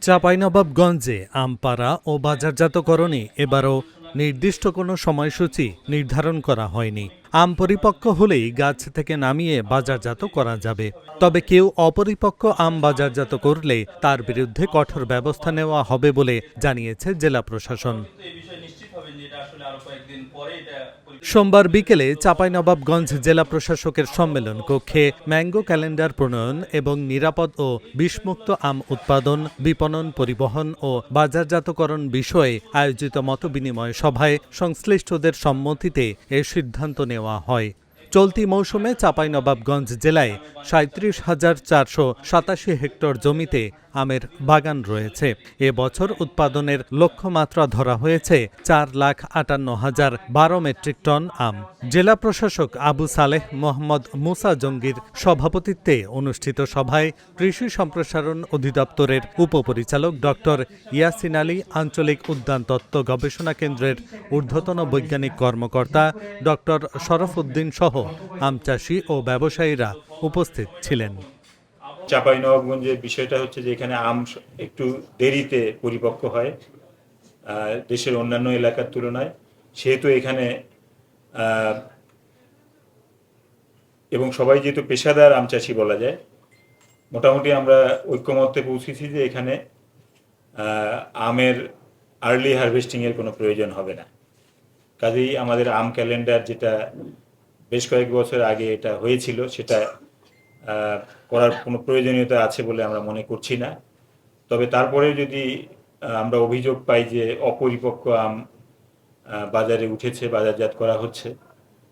চাঁপাইনবাবগঞ্জে আম পাড়া ও বাজারজাতকরণে এবারও নির্দিষ্ট কোনো সময়সূচি নির্ধারণ করা হয়নি। আম পরিপক্ব হলেই গাছ থেকে নামিয়ে বাজারজাত করা যাবে। তবে কেউ অপরিপক্ব আম বাজারজাত করলে তার বিরুদ্ধে কঠোর ব্যবস্থা নেওয়া হবে বলে জানিয়েছে জেলা প্রশাসন। সোমবার বিকেলে চাঁপাইনবাবগঞ্জ জেলা প্রশাসকের সম্মেলন কক্ষে ম্যাঙ্গো ক্যালেন্ডার প্রণয়ন এবং নিরাপদ ও বিষমুক্ত আম উৎপাদন, বিপণন, পরিবহন ও বাজারজাতকরণ বিষয়ে আয়োজিত মতবিনিময় সভায় সংশ্লিষ্টদের সম্মতিতে এ সিদ্ধান্ত নেওয়া হয়। চলতি মৌসুমে চাঁপাইনবাবগঞ্জ জেলায় ৩৭,৪৮৭ হেক্টর জমিতে আমের বাগান রয়েছে। এ বছর উৎপাদনের লক্ষ্যমাত্রা ধরা হয়েছে ৪,৫৮,০১২ মেট্রিক টন আম। জেলা প্রশাসক আবু সালেহ মোহাম্মদ মুসা জঙ্গির সভাপতিত্বে অনুষ্ঠিত সভায় কৃষি সম্প্রসারণ অধিদপ্তরের উপপরিচালক ডক্টর ইয়াসিন আলী, আঞ্চলিক উদ্যান তত্ত্ব গবেষণা কেন্দ্রের ঊর্ধ্বতন বৈজ্ঞানিক কর্মকর্তা ডক্টর শরফ উদ্দিন সহ আম চাষি ও ব্যবসায়ীরা উপস্থিত ছিলেন। চাঁপাইনবাবগঞ্জের বিষয়টা হচ্ছে যে এখানে আম একটু দেরিতে পরিপক্ক হয় দেশের অন্যান্য এলাকার তুলনায়, সেহেতু এখানে এবং সবাই যেহেতু পেশাদার আম চাষি বলা যায়, মোটামুটি আমরা ঐক্যমত্যে পৌঁছেছি যে এখানে আমের আর্লি হারভেস্টিংয়ের কোনো প্রয়োজন হবে না। কাজেই আমাদের আম ক্যালেন্ডার যেটা বেশ কয়েক বছর আগে এটা হয়েছিল, সেটা করার কোনো প্রয়োজনীয়তা আছে বলে আমরা মনে করছি না। তবে তারপরে যদি আমরা অভিযোগ পাই যে অপরিপক্ক আম বাজারে উঠেছে, বাজারজাত করা হচ্ছে,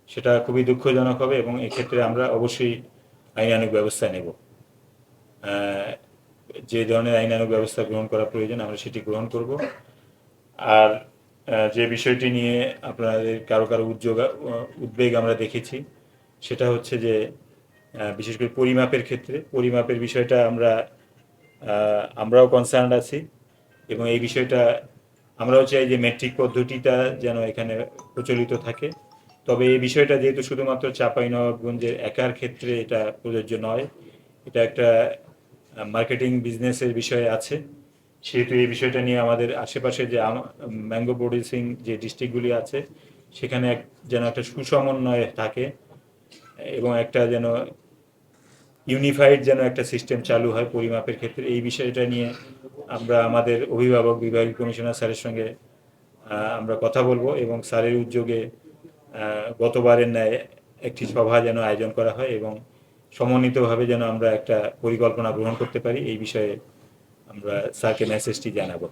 সেটা খুবই দুঃখজনক হবে এবং এক্ষেত্রে আমরা অবশ্যই আইনানুগ ব্যবস্থা নেব। যে ধরনের আইনানুগ ব্যবস্থা গ্রহণ করা প্রয়োজন আমরা সেটি গ্রহণ করব। আর যে বিষয়টি নিয়ে আপনাদের কারো উদ্বেগ আমরা দেখেছি, সেটা হচ্ছে যে বিশেষ করে পরিমাপের ক্ষেত্রে পরিমাপের বিষয়টা আমরাও কনসার্ন আছি এবং এই বিষয়টা আমরাও চাই যে মেট্রিক পদ্ধতিটা যেন এখানে প্রচলিত থাকে। তবে এই বিষয়টা যেহেতু শুধুমাত্র চাঁপাইনবাবগঞ্জের একার ক্ষেত্রে এটা প্রযোজ্য নয়, এটা একটা মার্কেটিং বিজনেসের বিষয় আছে, সেহেতু এই বিষয়টা নিয়ে আমাদের আশেপাশে যে ম্যাঙ্গো প্রডিউসিং যে ডিস্ট্রিক্টগুলি আছে সেখানে যেন একটা সুসমন্বয় থাকে এবং একটা যেন ইউনিফাইড যেন একটা সিস্টেম চালু হয় পরিমাপের ক্ষেত্রে। এই বিষয়টা নিয়ে আমরা আমাদের অভিভাবক বিভাগীয় কমিশনার স্যারের সঙ্গে আমরা কথা বলবো এবং স্যারের উদ্যোগে গতবারের ন্যায় একটি সভা যেন আয়োজন করা হয় এবং সমন্বিতভাবে যেন আমরা একটা পরিকল্পনা গ্রহণ করতে পারি, এই বিষয়ে আমরা স্যারকে মেসেজটি জানাবো।